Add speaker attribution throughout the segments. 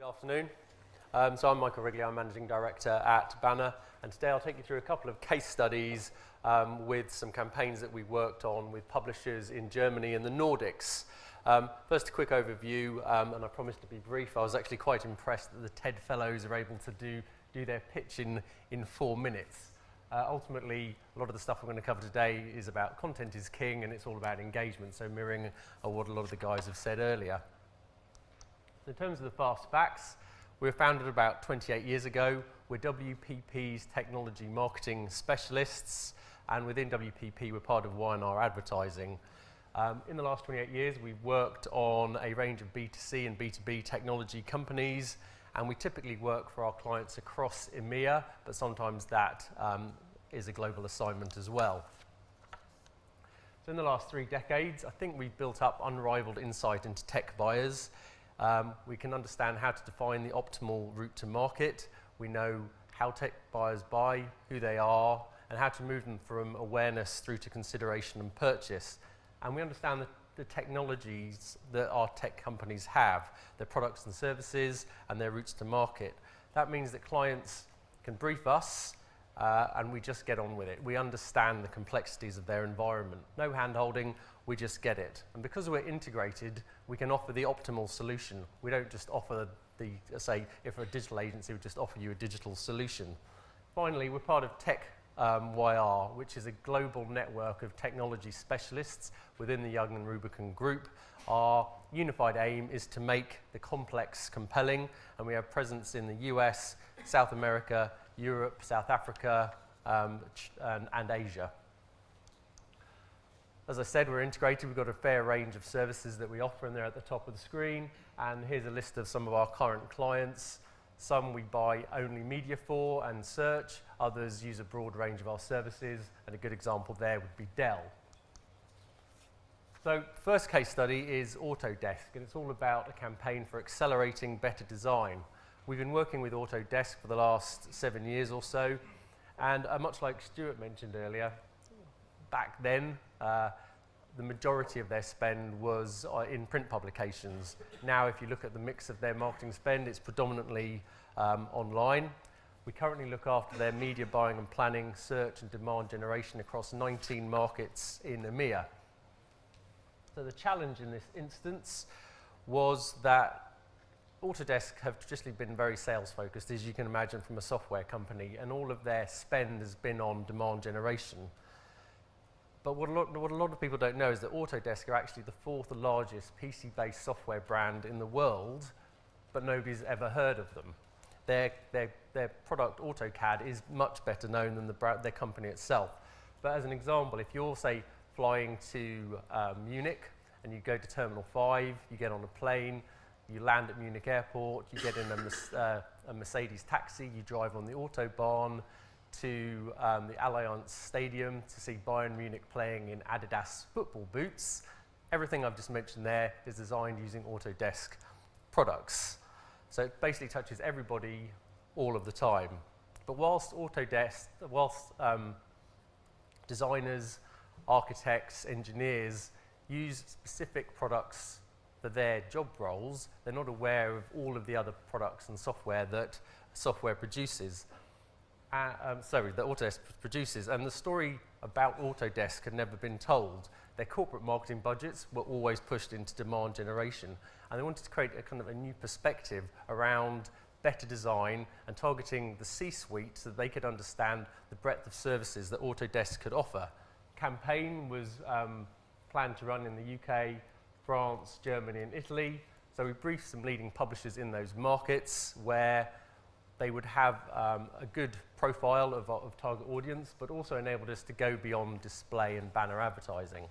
Speaker 1: Good afternoon. So I'm Michael Wrigley, I'm Managing Director at Banner, and today I'll take you through a couple of case studies with some campaigns that we've worked on with publishers in Germany and the Nordics. First, a quick overview, and I promised to be brief. I was actually quite impressed that the TED Fellows are able to do their pitch in 4 minutes. Ultimately, a lot of the stuff we're going to cover today is about content is king, and it's all about engagement, so mirroring what a lot of the guys have said earlier. In terms of the Fastbacks, we were founded about 28 years ago. We're WPP's technology marketing specialists, and within WPP, we're part of Y&R Advertising. In the last 28 years, we've worked on a range of B2C and B2B technology companies, and we typically work for our clients across EMEA, but sometimes that is a global assignment as well. So in the last 3 decades, I think we've built up unrivaled insight into tech buyers. We can understand how to define the optimal route to market. We know how tech buyers buy, who they are, and how to move them from awareness through to consideration and purchase. And we understand the technologies that our tech companies have, their products and services, and their routes to market. That means that clients can brief us, and we just get on with it. We understand the complexities of their environment. No hand-holding, we just get it. And because we're integrated, we can offer the optimal solution. We don't just offer say, if we're a digital agency, we just offer you a digital solution. Finally, we're part of Tech YR, which is a global network of technology specialists within the Young and Rubicon Group. Our unified aim is to make the complex compelling, and we have presence in the US, South America, Europe, South Africa, and Asia. As I said, we're integrated. We've got a fair range of services that we offer, and they're at the top of the screen. And here's a list of some of our current clients. Some we buy only media for and search. Others use a broad range of our services, and a good example there would be Dell. So first case study is Autodesk, and it's all about a campaign for accelerating better design. We've been working with Autodesk for the last 7 years or so, and much like Stuart mentioned earlier, back then, the majority of their spend was in print publications. Now, if you look at the mix of their marketing spend, it's predominantly online. We currently look after their media buying and planning, search and demand generation across 19 markets in EMEA. So the challenge in this instance was that Autodesk have traditionally been very sales focused, as you can imagine from a software company, and all of their spend has been on demand generation. But what a lot of people don't know is that Autodesk are actually the 4th largest PC-based software brand in the world, but nobody's ever heard of them. Their product, AutoCAD, is much better known than their company itself. But as an example, if you're, say, flying to Munich and you go to Terminal 5, you get on a plane, you land at Munich Airport, you get in a Mercedes taxi, you drive on the Autobahn to the Allianz Stadium to see Bayern Munich playing in Adidas football boots. Everything I've just mentioned there is designed using Autodesk products. So it basically touches everybody all of the time. But whilst designers, architects, engineers use specific products for their job roles, they're not aware of all of the other products and software that software produces. That Autodesk produces, and the story about Autodesk had never been told. Their corporate marketing budgets were always pushed into demand generation, and they wanted to create a kind of a new perspective around better design and targeting the C-suite so that they could understand the breadth of services that Autodesk could offer. Campaign was planned to run in the UK, France, Germany, and Italy. So we briefed some leading publishers in those markets where they would have a good profile of target audience, but also enabled us to go beyond display and banner advertising.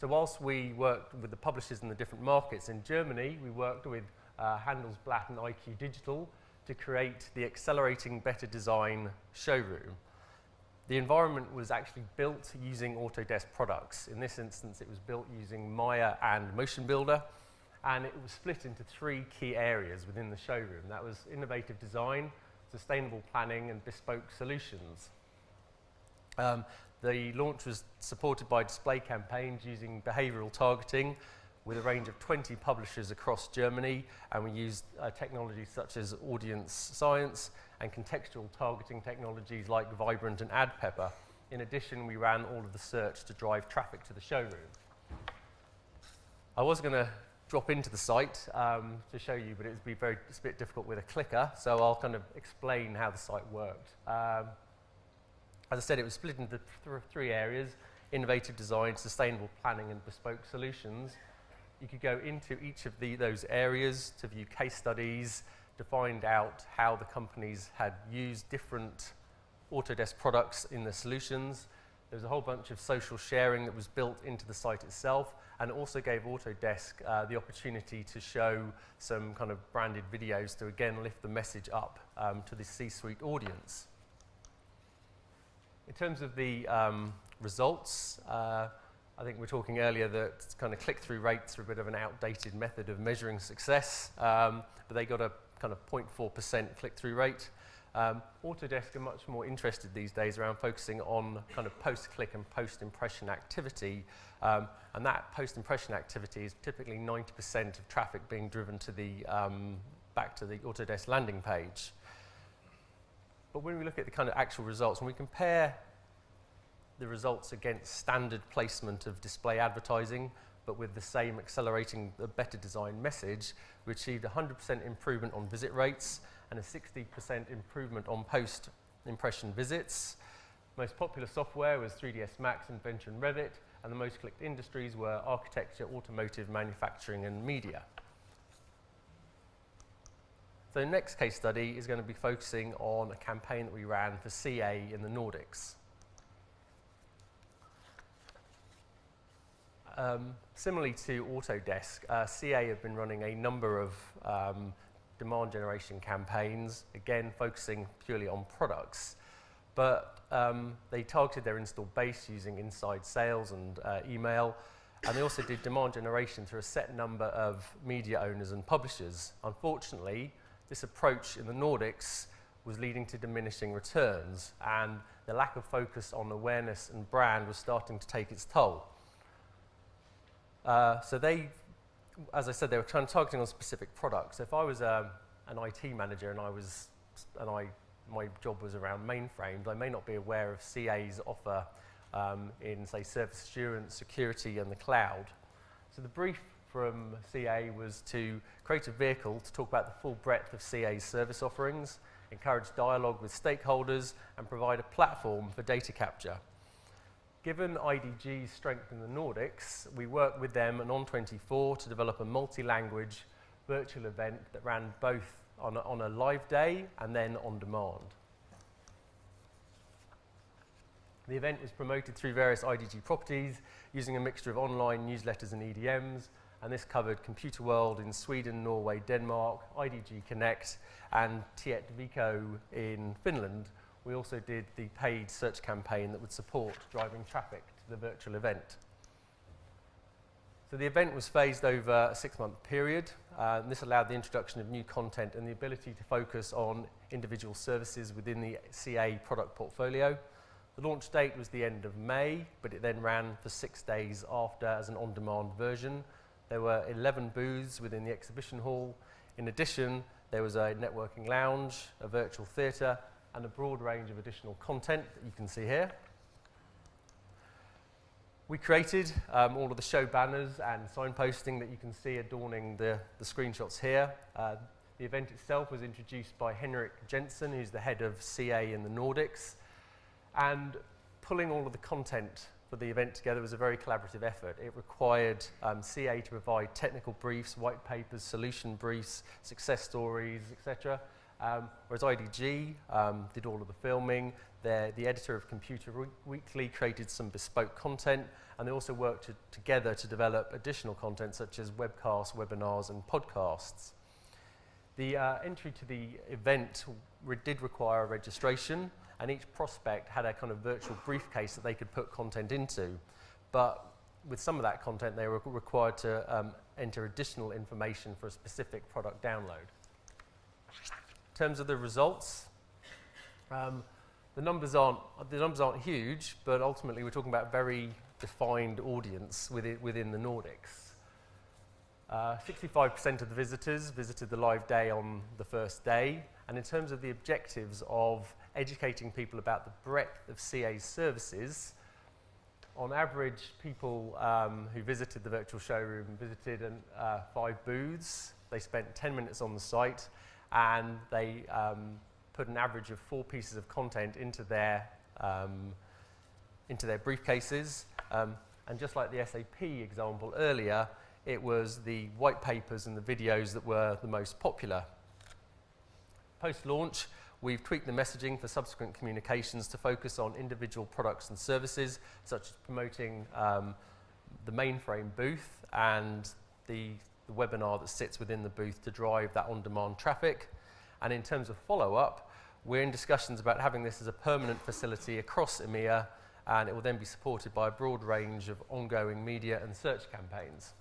Speaker 1: So whilst we worked with the publishers in the different markets, in Germany, we worked with Handelsblatt and IQ Digital to create the Accelerating Better Design showroom. The environment was actually built using Autodesk products. In this instance, it was built using Maya and Motion Builder, and it was split into 3 key areas within the showroom. That was innovative design, sustainable planning, and bespoke solutions. The launch was supported by display campaigns using behavioral targeting, with a range of 20 publishers across Germany, and we used technologies such as audience science and contextual targeting technologies like Vibrant and AdPepper. In addition, we ran all of the search to drive traffic to the showroom. I was going to drop into the site to show you, but it's a bit difficult with a clicker, so I'll kind of explain how the site worked. As I said, it was split into three areas: innovative design, sustainable planning, and bespoke solutions. You could go into each of those areas to view case studies, to find out how the companies had used different Autodesk products in their solutions. There's a whole bunch of social sharing that was built into the site itself, and it also gave Autodesk the opportunity to show some kind of branded videos to again lift the message up to the C-suite audience. In terms of the results, I think we were talking earlier that kind of click-through rates are a bit of an outdated method of measuring success, but they got a kind of 0.4% click-through rate. Autodesk are much more interested these days around focusing on kind of post-click and post-impression activity, and that post-impression activity is typically 90% of traffic being driven to the back to the Autodesk landing page. But when we look at the kind of actual results, when we compare the results against standard placement of display advertising, but with the same accelerating the better design message, we achieved 100% improvement on visit rates and a 60% improvement on post-impression visits. Most popular software was 3ds Max, Inventor, and Revit, and the most clicked industries were architecture, automotive, manufacturing, and media. So the next case study is going to be focusing on a campaign that we ran for CA in the Nordics. Similarly to Autodesk, CA have been running a number of demand generation campaigns, again focusing purely on products, but they targeted their install base using inside sales and email, and they also did demand generation through a set number of media owners and publishers. Unfortunately, this approach in the Nordics was leading to diminishing returns, and the lack of focus on awareness and brand was starting to take its toll. So they, as I said, they were kind of targeting on specific products. So if I was an IT manager and my job was around mainframes, I may not be aware of CA's offer in, say, service assurance, security, and the cloud. So the brief from CA was to create a vehicle to talk about the full breadth of CA's service offerings, encourage dialogue with stakeholders, and provide a platform for data capture. Given IDG's strength in the Nordics, we worked with them and On24 to develop a multi-language virtual event that ran both on a live day and then on demand. The event was promoted through various IDG properties using a mixture of online newsletters and EDMs, and this covered Computer World in Sweden, Norway, Denmark, IDG Connect, and Tietvico in Finland. We also did the paid search campaign that would support driving traffic to the virtual event. So the event was phased over a 6-month period, and this allowed the introduction of new content and the ability to focus on individual services within the CA product portfolio. The launch date was the end of May, but it then ran for 6 days after as an on-demand version. There were 11 booths within the exhibition hall. In addition, there was a networking lounge, a virtual theatre, and a broad range of additional content that you can see here. We created all of the show banners and signposting that you can see adorning the screenshots here. The event itself was introduced by Henrik Jensen, who's the head of CA in the Nordics, and pulling all of the content for the event together was a very collaborative effort. It required CA to provide technical briefs, white papers, solution briefs, success stories, etc. Whereas IDG did all of the filming. The editor of Computer Weekly created some bespoke content, and they also worked together to develop additional content such as webcasts, webinars, and podcasts. The entry to the event did require a registration, and each prospect had a kind of virtual briefcase that they could put content into. But with some of that content, they were required to enter additional information for a specific product download. In terms of the results, the numbers aren't huge, but ultimately we're talking about a very defined audience within the Nordics. 65% of the visitors visited the live day on the first day, and in terms of the objectives of educating people about the breadth of CA's services, on average, people who visited the virtual showroom visited 5 booths. They spent 10 minutes on the site, and they put an average of 4 pieces of content into their briefcases. And just like the SAP example earlier, it was the white papers and the videos that were the most popular. Post-launch, we've tweaked the messaging for subsequent communications to focus on individual products and services, such as promoting the mainframe booth and the webinar that sits within the booth to drive that on-demand traffic. And in terms of follow-up, we're in discussions about having this as a permanent facility across EMEA, and it will then be supported by a broad range of ongoing media and search campaigns.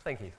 Speaker 1: Thank you.